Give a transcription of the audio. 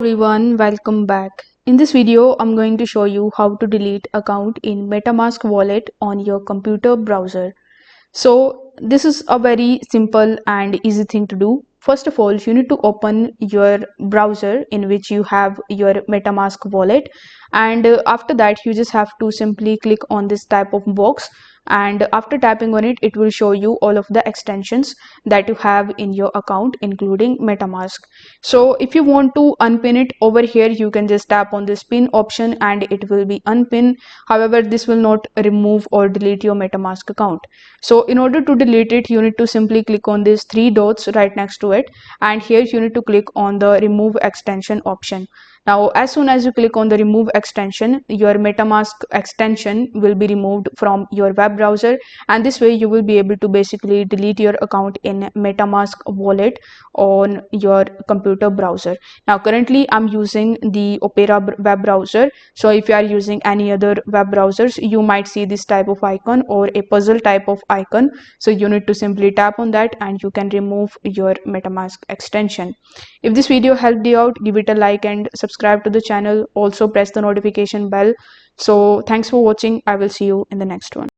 Everyone, welcome back. In this video, I'm going to show you how to delete account in Metamask Wallet on your computer browser. So this is a very simple and easy thing to do. First of all, you need to open your browser in which you have your Metamask wallet, and after that you just have to simply click on this type of box, and after tapping on it, it will show you all of the extensions that you have in your account including Metamask. So if you want to unpin it over here, you can just tap on this pin option and it will be unpinned. However, this will not remove or delete your Metamask account. So in order to delete it, you need to simply click on these three dots right next to it, and here you need to click on the remove extension option. Now as soon as you click on the remove extension, your Metamask extension will be removed from your web browser, and this way you will be able to basically delete your account in Metamask wallet on your computer browser. Now currently I'm using the Opera web browser, so if you are using any other web browsers, you might see this type of icon or a puzzle type of icon. So you need to simply tap on that and you can remove your Metamask extension. If this video helped you out, give it a like and subscribe to the channel. Also press the notification bell. So thanks for watching. I will see you in the next one.